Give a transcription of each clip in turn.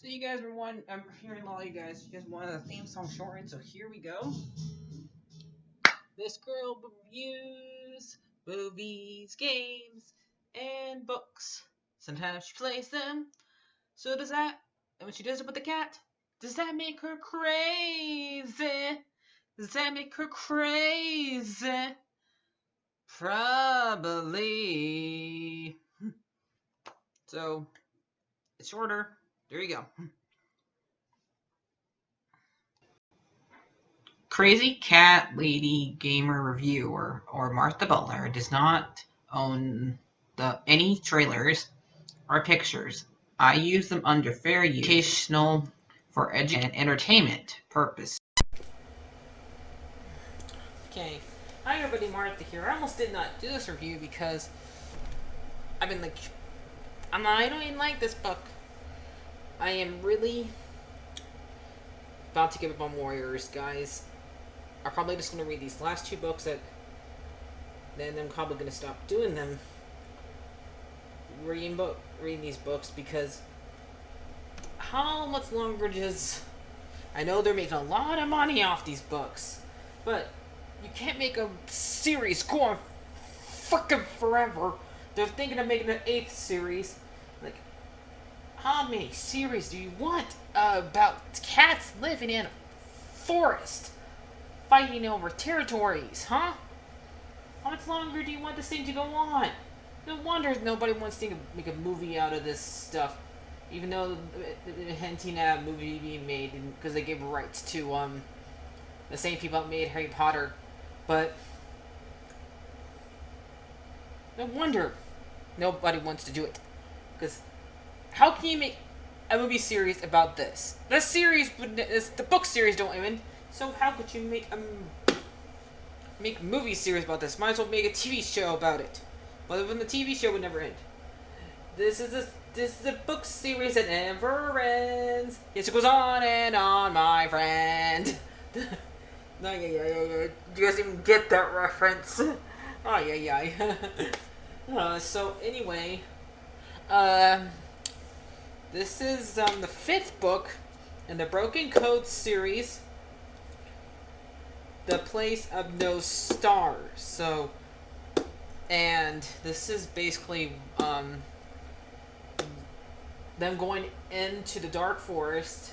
So you guys were I'm hearing a lot of you guys wanted a theme song shortened, so here we go. This girl reviews movies, games, and books. Sometimes she plays them. So does that, and when she does it with the cat, does that make her crazy? Does that make her crazy? Probably. So, it's shorter. There you go. CrazyCatLady Gamer Reviewer or Martha Butler does not own any trailers or pictures. I use them under fair use, educational, for education and entertainment purpose. Okay. Hi everybody, Martha here. I almost did not do this review because I've been like, I don't even like this book. I am really about to give up on Warriors, guys. I'm probably just going to read these last two books then I'm probably going to stop doing them. Reading these books because how much longer I know they're making a lot of money off these books, but you can't make a series go on fucking forever. They're thinking of making an 8th series. Like, how many series do you want about cats living in a forest, fighting over territories, huh? How much longer do you want this thing to go on? No wonder nobody wants to make a movie out of this stuff. Even though hinting at a movie being made because they gave rights to the same people that made Harry Potter. But no wonder nobody wants to do it. Because how can you make a movie series about this? The book series don't end. So how could you make a movie series about this? Might as well make a TV show about it. But then the TV show would never end. This is a book series that never ends. Yes, it goes on and on, my friend. No, yeah. You guys even get that reference? Oh, yeah. So anyway, this is the 5th book in the Broken Code series, The Place of No Stars. So, and this is basically them going into the Dark Forest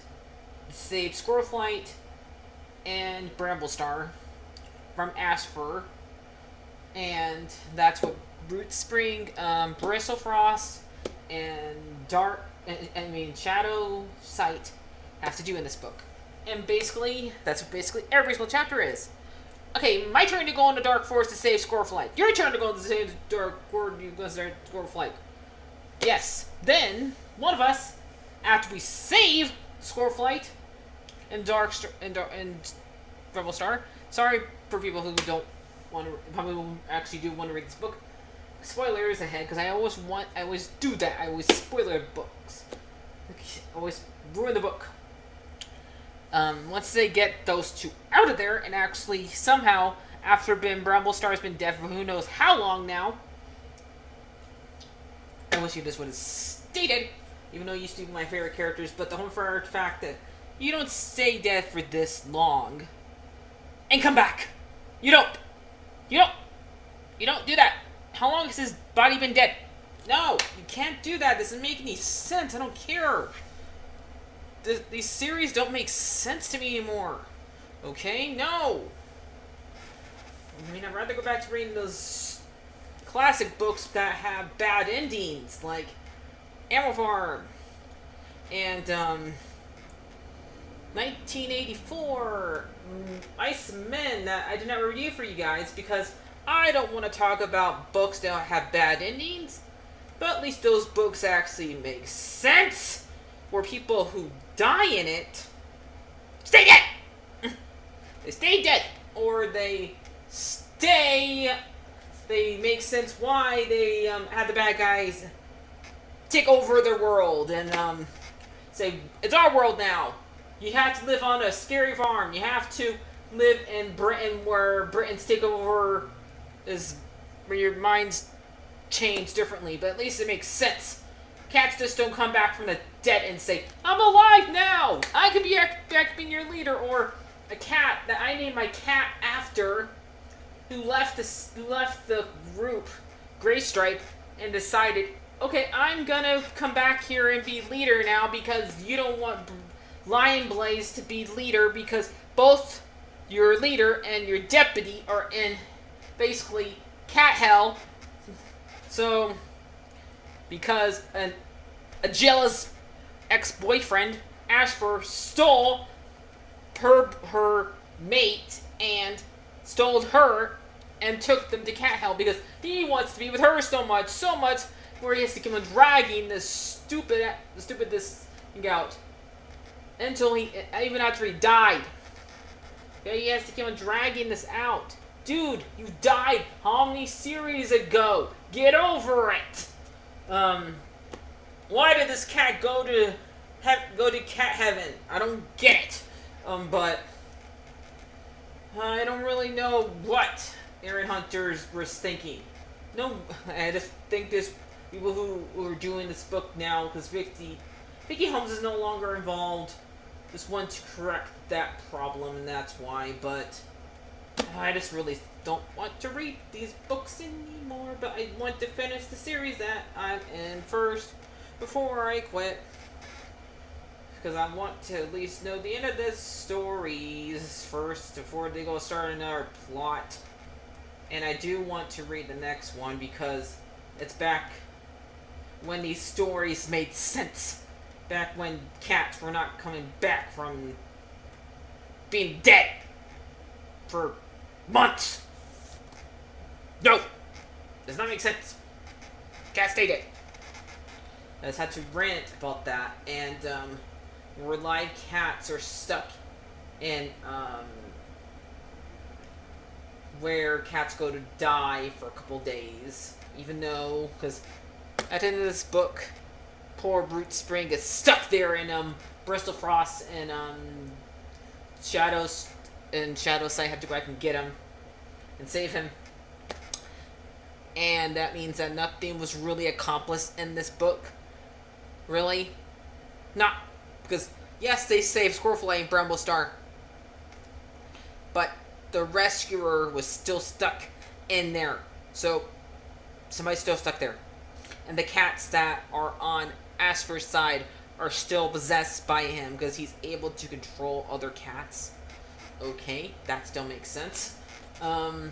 to save Squirrelflight and Bramblestar from Ashfur, and that's what Rootspring, Bristlefrost, and Shadow Sight have to do in this book. And basically, that's what every single chapter is. Okay, my turn to go in the Dark Forest to save Squirrelflight. Your turn to go to save the Dark Forest to save Squirrelflight. Yes. Then one of us, after we save Squirrelflight and Bramblestar. Sorry for people who don't want to, probably will actually do want to read this book. Spoilers ahead, because I always do that. I always spoiler books. I always ruin the book. Once they get those two out of there, and actually somehow, after Bramblestar's been dead for who knows how long now, I wish you just would have stated, even though you used to be my favorite characters, but the whole fact that you don't stay dead for this long and come back. You don't do that. How long has his body been dead? No, you can't do that. This doesn't make any sense. I don't care. These series don't make sense to me anymore. Okay? No. I mean, I'd rather go back to reading those classic books that have bad endings, like Animal Farm and 1984 Ice Men that I did not review for you guys because I don't want to talk about books that have bad endings, but at least those books actually make sense, where people who die in it stay dead. They stay dead, or they make sense why they had the bad guys take over their world and say, it's our world now. You have to live on a scary farm. You have to live in Britain, where Britain's takeover is where your minds change differently, but at least it makes sense. cats just don't come back from the dead and say, I'm alive now! I could be back being your leader. Or a cat that I named my cat after, who left the group, Gray Stripe, and decided, okay, I'm gonna come back here and be leader now because you don't want Lion Blaze to be leader because both your leader and your deputy are in basically cat hell. So, because a jealous ex-boyfriend, Ashfur, stole her mate and stole her and took them to cat hell because he wants to be with her so much where he has to keep on dragging this stupidness thing out until even after he died. Okay, he has to keep on dragging this out. Dude, you died how many series ago? Get over it. Why did this cat go to cat heaven? I don't get it. But I don't really know what Aaron Hunters was thinking. No, I just think there's people who are doing this book now because Vicky Holmes is no longer involved. Just want to correct that problem, and that's why. But I just really don't want to read these books anymore. But I want to finish the series that I'm in first before I quit. Because I want to at least know the end of the stories first before they go start another plot. And I do want to read the next one because it's back when these stories made sense. Back when cats were not coming back from being dead for months. No! Does not make sense. Cats stay dead. I just had to rant about that. And, where live cats are stuck in, where cats go to die for a couple days. Even though, because at the end of this book, poor Brute Spring is stuck there in, Bristol Frost and, Shadows, and Shadowsight have to go back and get him and save him. And that means that nothing was really accomplished in this book. Really? Not because, yes, they saved Squirrelfly and Bramble Star, but the rescuer was still stuck in there. So, somebody's still stuck there. And the cats that are on Ashfur's side are still possessed by him because he's able to control other cats. Okay, that still makes sense. And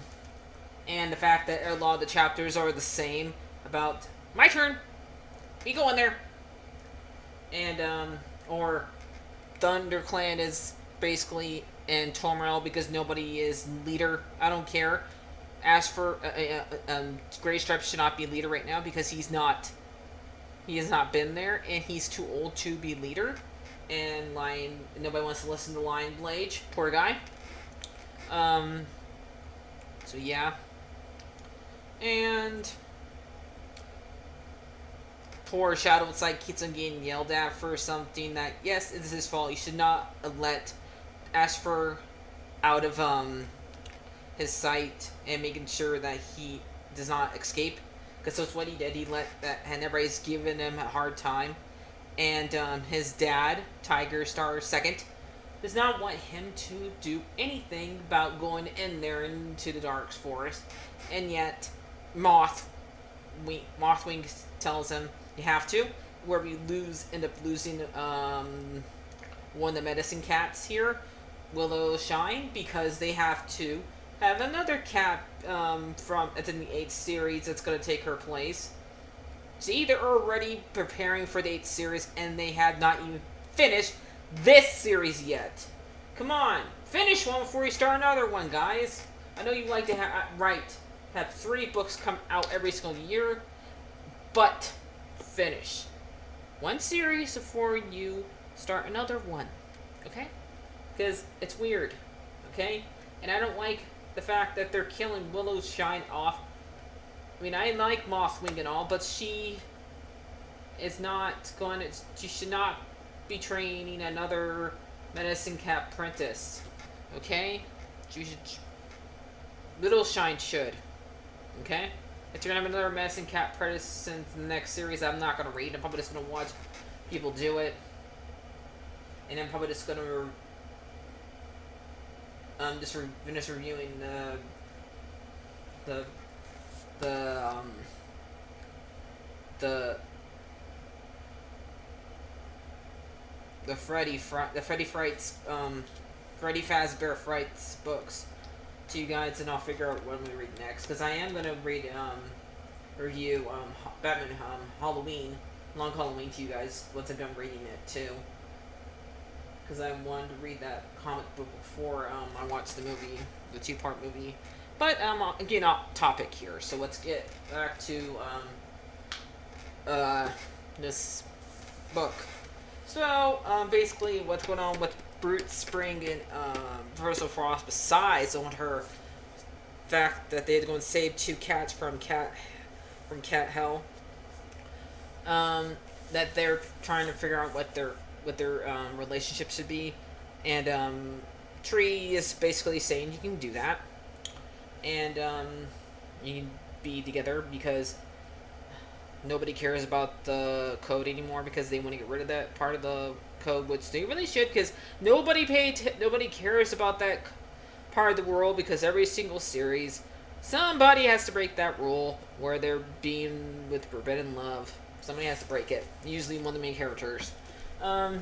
the fact that a lot of the chapters are the same about, my turn, we go in there. And, or ThunderClan is basically in turmoil because nobody is leader. I don't care. Ashfur, Gray Stripe should not be leader right now because he has not been there and he's too old to be leader. And nobody wants to listen to Lion Blade. Poor guy. So yeah. And poor Shadowsight keeps on getting yelled at for something that, yes, it is his fault. He should not let Ashfur out of his sight and making sure that he does not escape. Because that's what he did. He let that, and everybody's giving him a hard time. And his dad, Tiger Star II, does not want him to do anything about going in there into the Dark Forest. And yet, Mothwing tells him, you have to. Where we end up losing one of the medicine cats here, Willows Shine, because they have to have another cat it's in the 8th series that's going to take her place. See, they're already preparing for the 8th series, and they have not even finished this series yet. Come on, finish one before you start another one, guys. I know you like to have 3 books come out every single year, but finish one series before you start another one, okay? Because it's weird, okay? And I don't like the fact that they're killing Willows Shine off. I mean, I like Mothwing and all, but she is not going to... She should not be training another medicine cat apprentice. Okay? She should... Little Shine should. Okay? If you're gonna have another Medicine Cat Predator in the next series, I'm not gonna read. I'm probably just gonna watch people do it, and I'm probably just gonna finish reviewing the the the Freddy Frights Freddy Fazbear Frights books to you guys, and I'll figure out what I'm gonna read next, because I am gonna read review Batman Halloween, Long Halloween to you guys once I'm done reading it too, because I wanted to read that comic book before I watched the movie, the 2-part movie. But again, off topic here, so let's get back to this book. So basically, what's going on with Brute Spring and Professor Frost, besides on her fact that they had to go and save 2 cats from cat hell, that they're trying to figure out what their relationship should be, and Tree is basically saying you can do that, and you can be together because nobody cares about the code anymore, because they want to get rid of that part of the code, which they really should, because nobody cares about that part of the world, because every single series somebody has to break that rule where they're being with forbidden love. Somebody has to break it, usually one of the main characters. And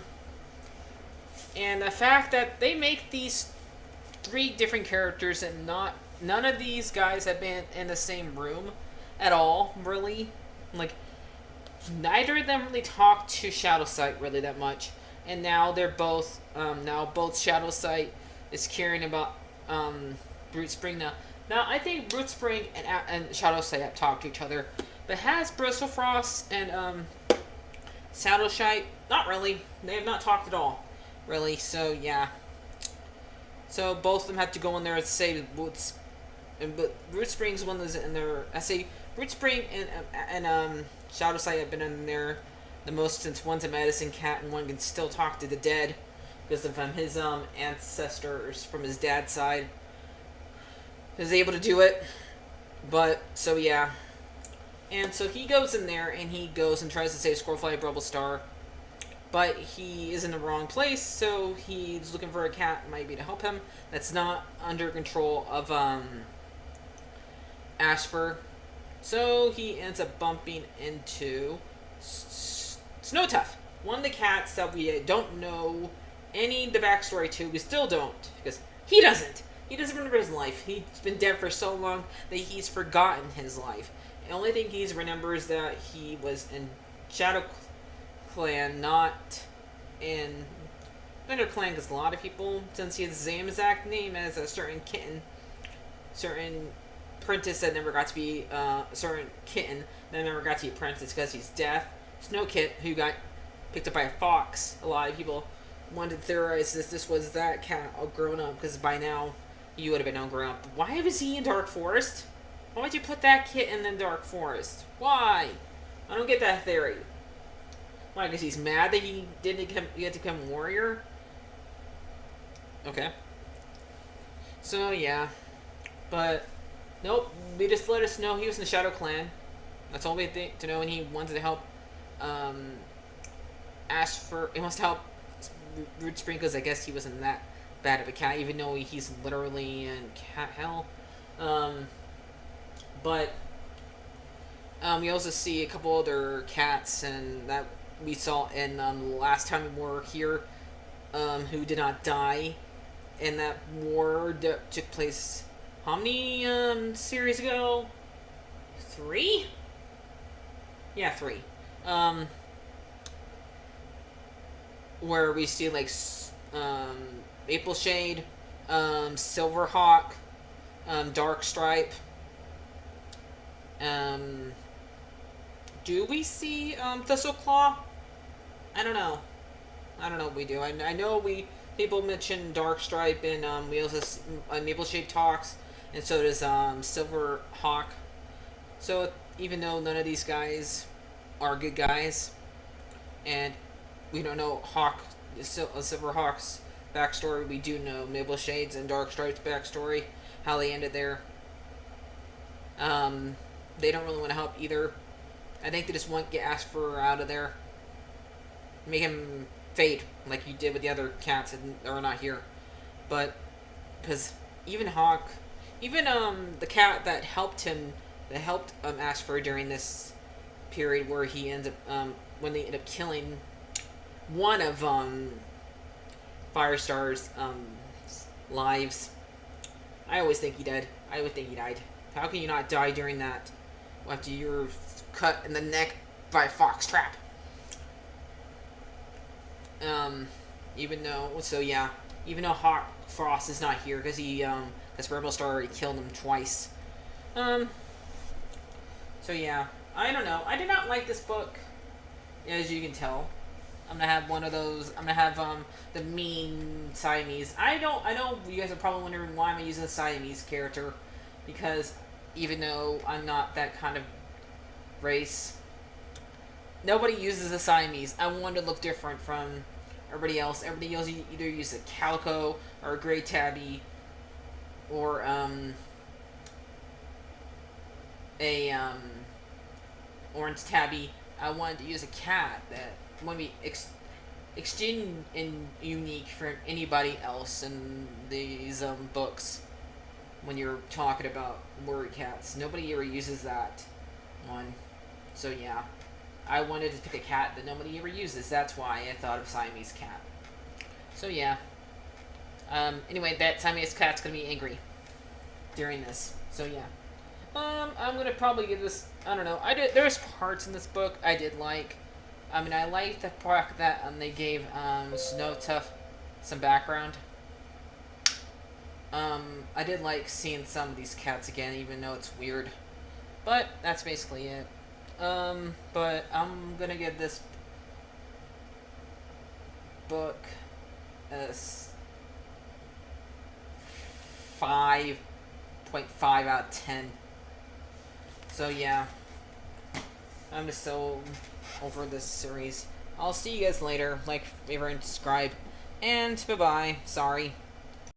the fact that they make these 3 different characters, and none of these guys have been in the same room at all, really. Like, neither of them really talk to Shadowsight really that much, and now they're both both Shadowsight is caring about Brute Spring now. Now I think Brute Spring and Shadowsight have talked to each other, but has Bristlefrost and Shadowsight not really? They have not talked at all, really. So yeah. So both of them have to go in there and save Boots, but Brute Spring's one that's in there. I say Brute Spring and Shadowsight have been in there the most, since one's a medicine cat and one can still talk to the dead because of his ancestors from his dad's side is able to do it. But so yeah, and so he goes in there and he goes and tries to save Squirrelfly Brubblestar, but he is in the wrong place, so he's looking for a cat maybe to help him that's not under control of Ashfur. So he ends up bumping into Snowtuff, one of the cats that we don't know any of the backstory to. We still don't, because he doesn't. He doesn't remember his life. He's been dead for so long that he's forgotten his life. The only thing he remembers is that he was in Shadow Clan, not in Thunder Clan, because a lot of people, since he has the same exact name as a certain apprentice that never got to be certain kitten that never got to be apprentice because he's deaf. Snowkit, who got picked up by a fox. A lot of people wanted to theorize this was that cat all grown up, because by now you would have been all grown up. Why was he in Dark Forest? Why would you put that kitten in Dark Forest? Why? I don't get that theory. Why? Because he's mad that he didn't get to become warrior? Okay. So yeah, but nope. They just let us know he was in the Shadow Clan. That's all we think to know, and he wanted to help. He wants to help Brute Spring, because I guess he wasn't that bad of a cat, even though he's literally in cat hell. But we also see a couple other cats, and that we saw in the last time we were here, who did not die in that war that took place how many series ago? 3? Yeah, 3. Where we see like Maple Shade, Silverhawk, Dark Stripe. Do we see Thistleclaw? I don't know. I don't know if we do. I know people mention Dark Stripe, and we also Maple Shade talks, and so does Silverhawk. So even though none of these guys are good guys, and we don't know Silverhawk's backstory, we do know Maple Shade's and Dark Stripe's backstory, how they ended there. they don't really want to help either. I think they just want to get Asper out of there. Make him fade, like you did with the other cats that are not here. But, because even Hawk, even the cat that helped him, that helped Asper during this period where he ends up, when they end up killing one of Firestar's lives. I always think he died. I always think he died. How can you not die during that after you're cut in the neck by a fox trap? Even though, so yeah, even though Hawk Frost is not here because because Rebel Star already killed him twice. So yeah, I don't know. I did not like this book, as you can tell. I'm gonna have one of those. I'm gonna have the mean Siamese. I know you guys are probably wondering why I'm using the Siamese character, because even though I'm not that kind of race, nobody uses the Siamese. I wanted to look different from everybody else. Everybody else either uses a calico or a gray tabby, or a orange tabby. I wanted to use a cat that want to be extremely and unique from anybody else in these books. When you're talking about word cats, nobody ever uses that one. So yeah, I wanted to pick a cat that nobody ever uses. That's why I thought of Siamese cat. So yeah. Anyway, that Siamese cat's gonna be angry during this. So yeah. I'm gonna probably give this. I don't know. There's parts in this book I did like. I mean, I liked the part that they gave Snowtuff some background. I did like seeing some of these cats again, even though it's weird. But that's basically it. But I'm gonna give this book a 5.5 out of 10. So yeah, I'm just so over this series. I'll see you guys later. Like, favorite, and subscribe. And bye-bye. Sorry.